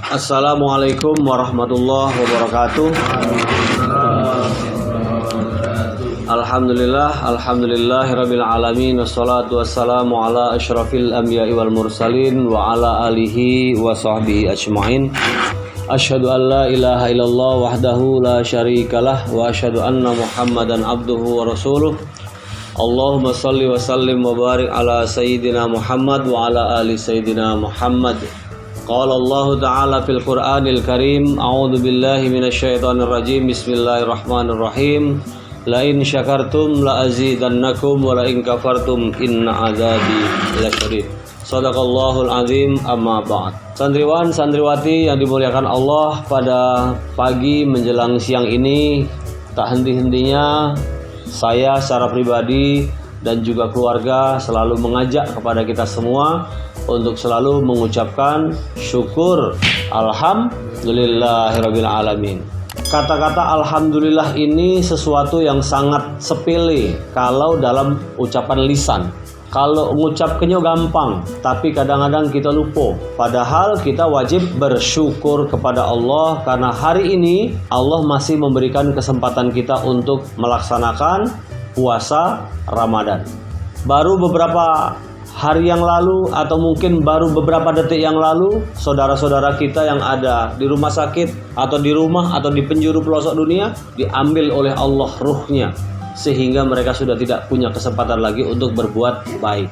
Assalamualaikum warahmatullahi wabarakatuh. Alhamdulillahirabbil alamin, wassalatu wassalamu ala asyrafil anbiya'i wal mursalin wa ala alihi wa sahbihi ajmain. Asyhadu an la ilaha illallah wahdahu la syarikalah wa asyhadu anna Muhammadan abduhu wa rasuluh. Allahumma shalli wa sallim wa barik ala sayyidina Muhammad wa ala ali sayyidina Muhammad. Qala Allah ta'ala fil Qur'anil Karim, a'udzu billahi minasyaitonir rajim. Bismillahirrahmanirrahim. La in syakartum la azidannakum wa la in kafartum inna azabi lasyadid. Shadaqallahul azim, amma ba'd. Santriwan santriwati yang dimuliakan Allah, pada pagi menjelang siang ini tak henti-hentinya saya secara pribadi dan juga keluarga selalu mengajak kepada kita semua untuk selalu mengucapkan syukur alhamdulillahirabbil alamin. Kata-kata alhamdulillah ini sesuatu yang sangat sepele kalau dalam ucapan lisan. Kalau mengucapkannya gampang, tapi kadang-kadang kita lupa. Padahal kita wajib bersyukur kepada Allah karena hari ini Allah masih memberikan kesempatan kita untuk melaksanakan puasa Ramadan. Baru beberapa hari yang lalu atau mungkin baru beberapa detik yang lalu, saudara-saudara kita yang ada di rumah sakit atau di rumah atau di penjuru pelosok dunia diambil oleh Allah ruhnya, sehingga mereka sudah tidak punya kesempatan lagi untuk berbuat baik.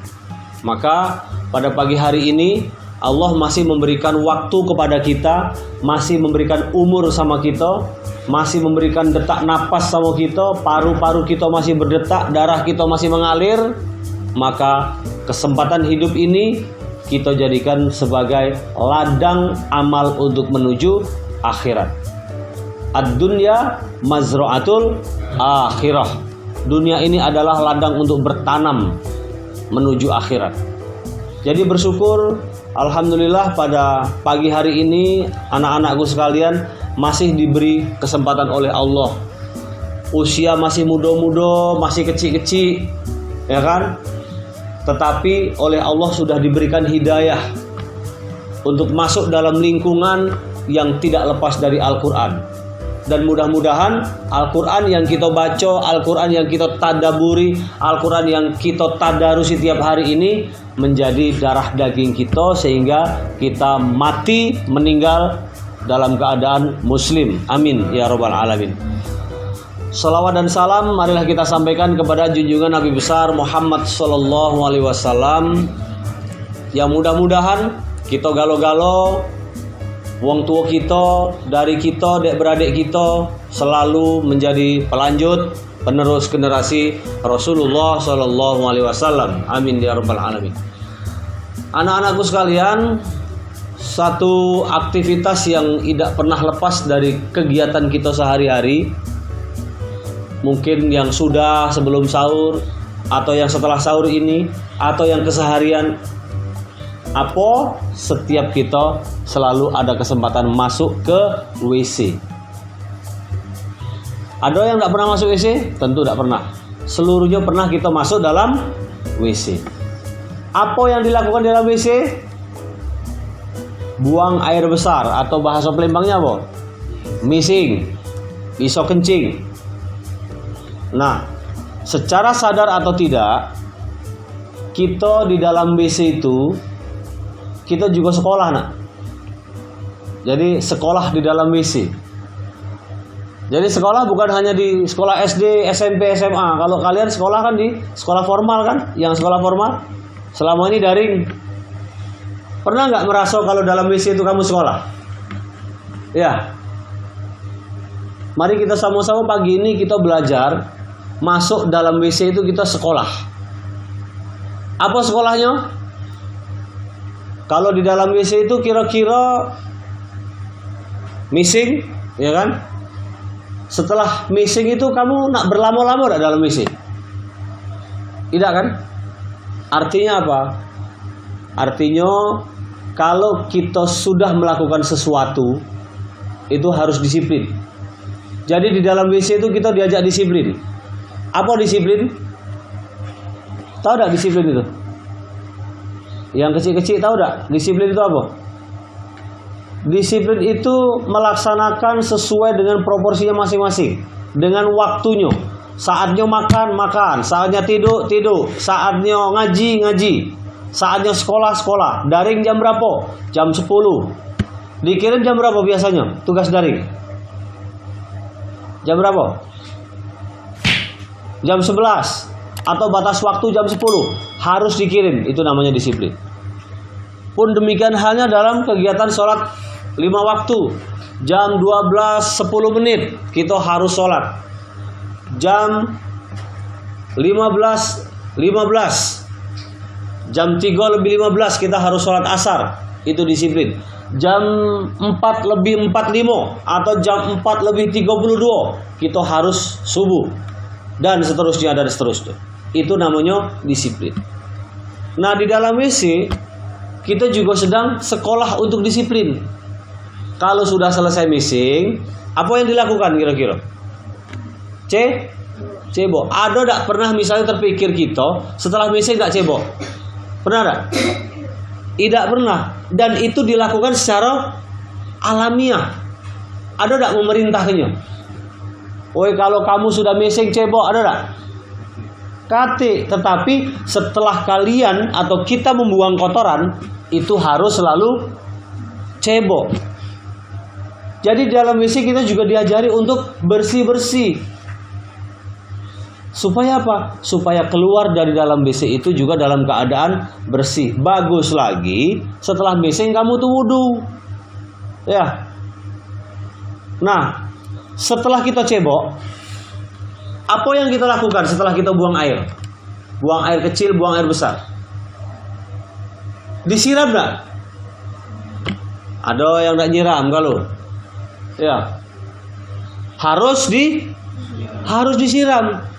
Maka pada pagi hari ini Allah masih memberikan waktu kepada kita, masih memberikan umur sama kita, masih memberikan detak napas sama kita, paru-paru kita masih berdetak, darah kita masih mengalir. Maka kesempatan hidup ini kita jadikan sebagai ladang amal untuk menuju akhirat. Ad-dunya mazra'atul akhirah. Dunia ini adalah ladang untuk bertanam menuju akhirat. Jadi bersyukur, alhamdulillah pada pagi hari ini anak-anakku sekalian masih diberi kesempatan oleh Allah. Usia masih muda-muda, masih kecil-kecil, ya kan? Tetapi oleh Allah sudah diberikan hidayah untuk masuk dalam lingkungan yang tidak lepas dari Al-Quran. Dan mudah-mudahan Al-Quran yang kita baca, Al-Quran yang kita tadaburi, Al-Quran yang kita tadarusi tiap hari ini menjadi darah daging kita, sehingga kita mati meninggal dalam keadaan muslim. Amin ya rabbal alamin. Salawat dan salam marilah kita sampaikan kepada junjungan Nabi besar Muhammad sallallahu alaihi wasallam, yang mudah-mudahan kita galo-galo, wong tua kita, dari kita, dek beradik kita selalu menjadi pelanjut, penerus generasi Rasulullah sallallahu alaihi wasallam. Amin ya rabbal alamin. Anak-anakku sekalian, satu aktivitas yang tidak pernah lepas dari kegiatan kita sehari-hari, mungkin yang sudah sebelum sahur atau yang setelah sahur ini atau yang keseharian, apa setiap kita selalu ada kesempatan masuk ke WC. Ada yang tidak pernah masuk WC? Tentu tidak pernah. Seluruhnya pernah kita masuk dalam WC. Apa yang dilakukan di dalam WC? Buang air besar, atau bahasa Palembangnya apa? Mising, iso kencing. Nah, secara sadar atau tidak, kita di dalam WC itu kita juga sekolah, nak. Jadi sekolah di dalam WC. Jadi sekolah bukan hanya di sekolah SD, SMP, SMA. Kalau kalian sekolah kan di sekolah formal kan? Yang sekolah formal selama ini daring. Pernah nggak merasa kalau dalam WC itu kamu sekolah? Ya. Mari kita sama-sama pagi ini kita belajar. Masuk dalam WC itu kita sekolah. Apa sekolahnya? Kalau di dalam WC itu kira-kira missing, ya kan? Setelah missing itu kamu nak berlama-lama enggak dalam WC? Tidak kan? Artinya apa? Artinya kalau kita sudah melakukan sesuatu itu harus disiplin. Jadi di dalam WC itu kita diajak disiplin. Apa disiplin? Tahu enggak disiplin itu? Yang kecil-kecil tahu enggak? Disiplin itu apa? Disiplin itu melaksanakan sesuai dengan proporsinya masing-masing, dengan waktunya. Saatnya makan, makan. Saatnya tidur, tidur. Saatnya ngaji, ngaji. Saatnya sekolah, sekolah. Daring jam berapa? Jam 10. Dikirim jam berapa biasanya? Tugas daring. Jam berapa? Jam 11. Atau batas waktu jam 10. Harus dikirim. Itu namanya disiplin. Pun demikian halnya dalam kegiatan sholat 5 waktu. Jam 12.10 menit kita harus sholat. Jam 15.15, jam 3:15 kita harus sholat asar. Itu disiplin. Jam 4:45 atau jam 4:32 kita harus subuh. Dan seterusnya dan seterusnya. Itu namanya disiplin. Nah, di dalam WC kita juga sedang sekolah untuk disiplin. Kalau sudah selesai meeting, apa yang dilakukan kira-kira? Cebok. Ada tak pernah misalnya terpikir kita setelah meeting tak cebok? Pernah tak? Tidak pernah. Dan itu dilakukan secara alamiah. Ada tak memerintahkannya? Woi, kalau kamu sudah meeting cebok, ada tak? Kate. Tetapi setelah kalian atau kita membuang kotoran, itu harus selalu cebok. Jadi dalam WC kita juga diajari untuk bersih-bersih. Supaya apa? Supaya keluar dari dalam WC itu juga dalam keadaan bersih. Bagus lagi setelah WC kamu tuh wudu. Ya. Nah, setelah kita cebok, apa yang kita lakukan setelah kita buang air? Buang air kecil, buang air besar. Disiram enggak? Ada yang enggak nyiram kalau? Ya. Harus disiram.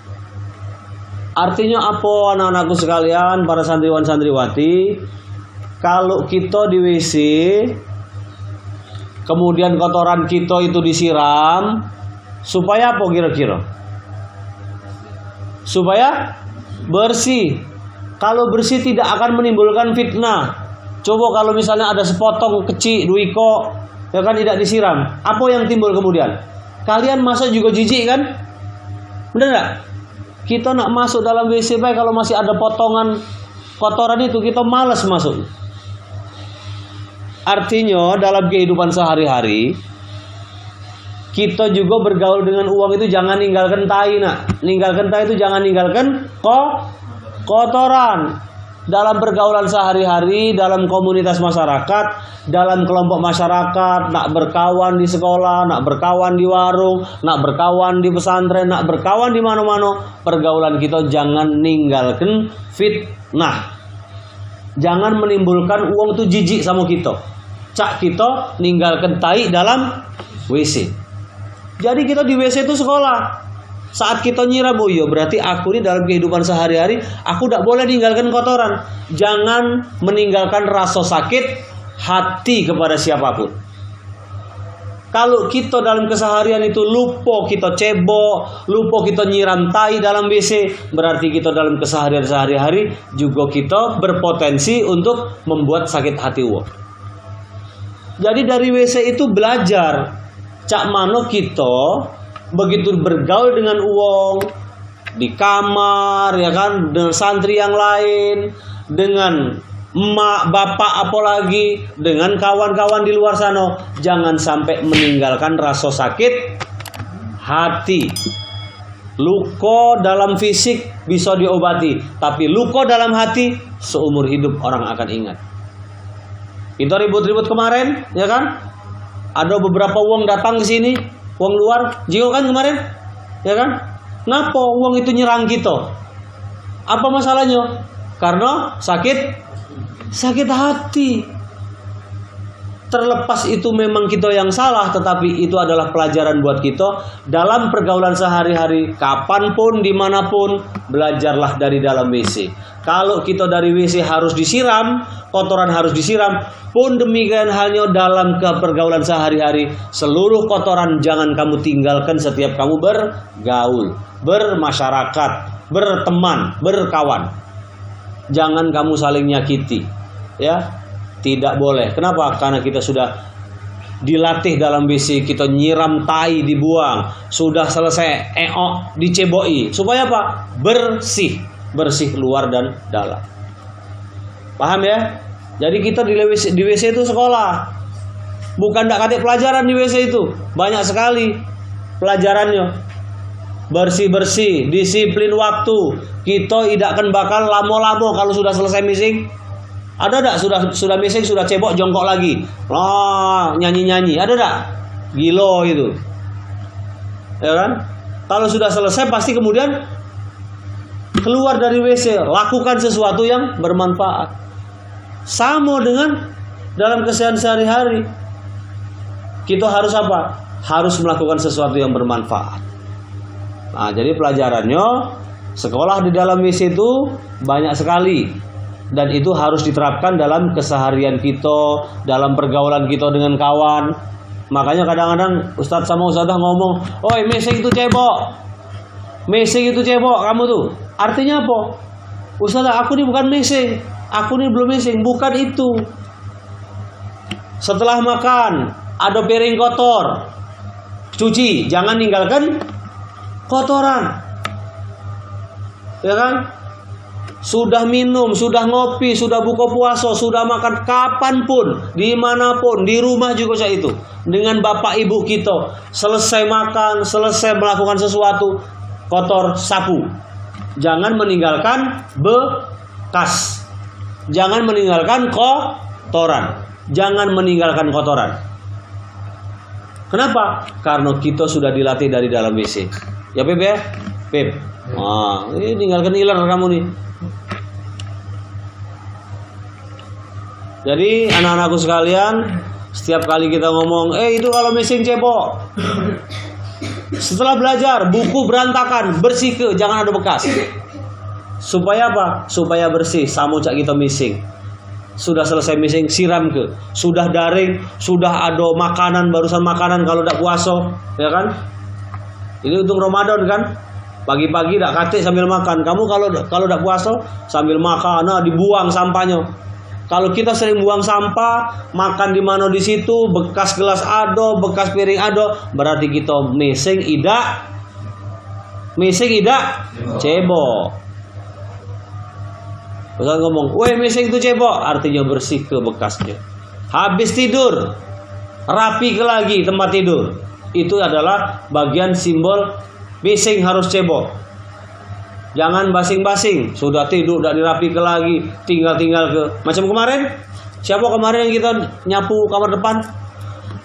Artinya apa, anak-anakku sekalian, para santriwan santriwati? Kalau kita di WC, kemudian kotoran kita itu disiram, supaya apa kira-kira? Supaya bersih. Kalau bersih tidak akan menimbulkan fitnah. Coba kalau misalnya ada sepotong kecil, duiko, ya kan tidak disiram. Apa yang timbul kemudian? Kalian masa juga jijik kan? Benar nggak? Kita nak masuk dalam WC baik kalau masih ada potongan kotoran itu kita malas masuk. Artinya dalam kehidupan sehari-hari kita juga bergaul dengan uang itu jangan ninggalkan tai nak. Ninggalkan tai itu jangan ninggalkan kotoran. Dalam pergaulan sehari-hari, dalam komunitas masyarakat, dalam kelompok masyarakat, nak berkawan di sekolah, nak berkawan di warung, nak berkawan di pesantren, nak berkawan di mana-mana, pergaulan kita jangan ninggalkan fitnah. Jangan menimbulkan uang itu jijik sama kita. Cak kita ninggalkan tai dalam WC. Jadi kita di WC itu sekolah. Saat kita nyiram, oh iya berarti aku ini dalam kehidupan sehari-hari aku tidak boleh meninggalkan kotoran. Jangan meninggalkan rasa sakit hati kepada siapapun. Kalau kita dalam keseharian itu lupa kita cebok, lupa kita nyiram tai dalam WC, berarti kita dalam keseharian sehari-hari juga kita berpotensi untuk membuat sakit hati uang. Jadi dari WC itu belajar cak mano kita begitu bergaul dengan uang di kamar, ya kan, dengan santri yang lain, dengan emak, bapak, apalagi dengan kawan-kawan di luar sana, jangan sampai meninggalkan rasa sakit hati. Luka dalam fisik bisa diobati, tapi luka dalam hati seumur hidup orang akan ingat. Kita ribut-ribut kemarin, ya kan? Ada beberapa uang datang ke sini. Uang luar, jio kan kemarin, ya kan? Kenapa uang itu nyerang kita? Apa masalahnya? Karena sakit hati. Terlepas itu memang kita yang salah, tetapi itu adalah pelajaran buat kita dalam pergaulan sehari-hari, kapanpun, dimanapun, belajarlah dari dalam WC. Kalau kita dari WC harus disiram, kotoran harus disiram, pun demikian halnya dalam pergaulan sehari-hari, seluruh kotoran jangan kamu tinggalkan setiap kamu bergaul, bermasyarakat, berteman, berkawan. Jangan kamu saling nyakiti, ya. Tidak boleh. Kenapa? Karena kita sudah dilatih dalam WC, kita nyiram tai dibuang, sudah selesai diceboi, supaya apa? Bersih luar dan dalam. Paham ya? Jadi kita di WC itu sekolah, bukan tidak katik pelajaran di WC itu, banyak sekali pelajarannya. Bersih, disiplin waktu. Kita tidak akan bakal lamo-lamo kalau sudah selesai meeting. Ada tak sudah meeting, sudah cebok, jongkok lagi, nyanyi, ada tak? Gilo itu, ya kan? Kalau sudah selesai pasti kemudian keluar dari WC, lakukan sesuatu yang bermanfaat. Sama dengan dalam keseharian sehari-hari, kita harus apa? Harus melakukan sesuatu yang bermanfaat. Nah, jadi pelajarannya, sekolah di dalam WC itu banyak sekali. Dan itu harus diterapkan dalam keseharian kita, dalam pergaulan kita dengan kawan. Makanya kadang-kadang Ustadz sama Ustadzah ngomong, "Oi, mesing itu cebok. Mesing itu cebok kamu tuh." Artinya apa? "Ustadzah, aku ini bukan mesing. Aku ini belum mesing." Bukan itu. Setelah makan, ada piring kotor, cuci, jangan ninggalkan kotoran. Ya kan? Sudah minum, sudah ngopi, sudah buka puasa, sudah makan, kapanpun, dimanapun, di rumah juga saya itu. Dengan bapak ibu kita, selesai makan, selesai melakukan sesuatu, kotor, sapu. Jangan meninggalkan bekas. Jangan meninggalkan kotoran. Jangan meninggalkan kotoran. Kenapa? Karena kita sudah dilatih dari dalam WC. Ya Pep ya? Pep. Ini tinggalkan iler kamu nih. Jadi anak-anakku sekalian, setiap kali kita ngomong, itu kalau mesin cebok, setelah belajar, buku berantakan, bersih ke, jangan ada bekas. Supaya apa? Supaya bersih, sama cak kita missing. Sudah selesai missing, siram ke. Sudah daring, sudah ada makanan, barusan makanan kalau tidak puasa, ya kan? Ini untuk Ramadan kan? Pagi-pagi tidak katik sambil makan. Kamu kalau tidak puasa sambil makan, dibuang sampahnya. Kalau kita sering buang sampah, makan di mana di situ, bekas gelas ada, bekas piring ada, berarti kita mesing idak cebok. Ustaz ngomong, "Weh, mesing itu cebok," artinya bersih ke bekasnya. Habis tidur, rapi ke lagi tempat tidur. Itu adalah bagian simbol mesing harus cebok. Jangan basing-basing, sudah tidur udah dirapi ke lagi, tinggal ke. Macam kemarin, siapa kemarin yang kita nyapu kamar depan?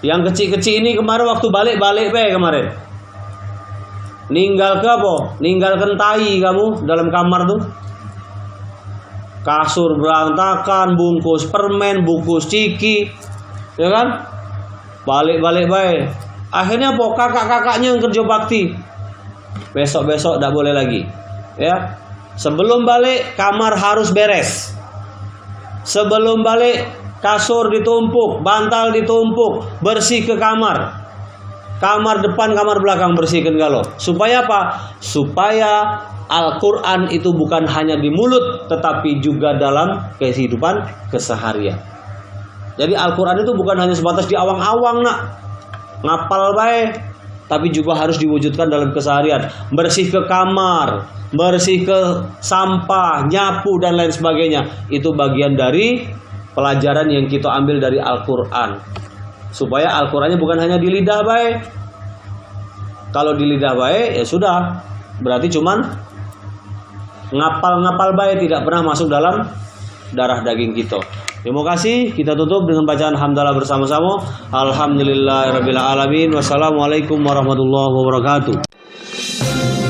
Yang kecil-kecil ini kemarin waktu balik kemarin. Ninggal ke apa? Ninggalkan tai kamu dalam kamar tuh. Kasur berantakan, bungkus permen, bungkus ciki, ya kan? Balik. Akhirnya apa? Kakak-kakaknya yang kerja bakti. Besok tidak boleh lagi. Ya, sebelum balik kamar harus beres. Sebelum balik kasur ditumpuk, bantal ditumpuk, bersih ke kamar. Kamar depan, kamar belakang bersihkan galau. Supaya apa? Supaya Al-Quran itu bukan hanya di mulut, tetapi juga dalam kehidupan keseharian. Jadi Al-Quran itu bukan hanya sebatas di awang-awang nak, ngapal baik, tapi juga harus diwujudkan dalam keseharian. Bersih ke kamar, bersih ke sampah, nyapu dan lain sebagainya. Itu bagian dari pelajaran yang kita ambil dari Al-Quran. Supaya Al-Qurannya bukan hanya di lidah baik. Kalau di lidah baik ya sudah, berarti cuman ngapal baik, tidak pernah masuk dalam darah daging kita. Terima kasih. Kita tutup dengan bacaan hamdalah bersama-sama. Alhamdulillahirabbil alamin. Wassalamualaikum warahmatullahi wabarakatuh.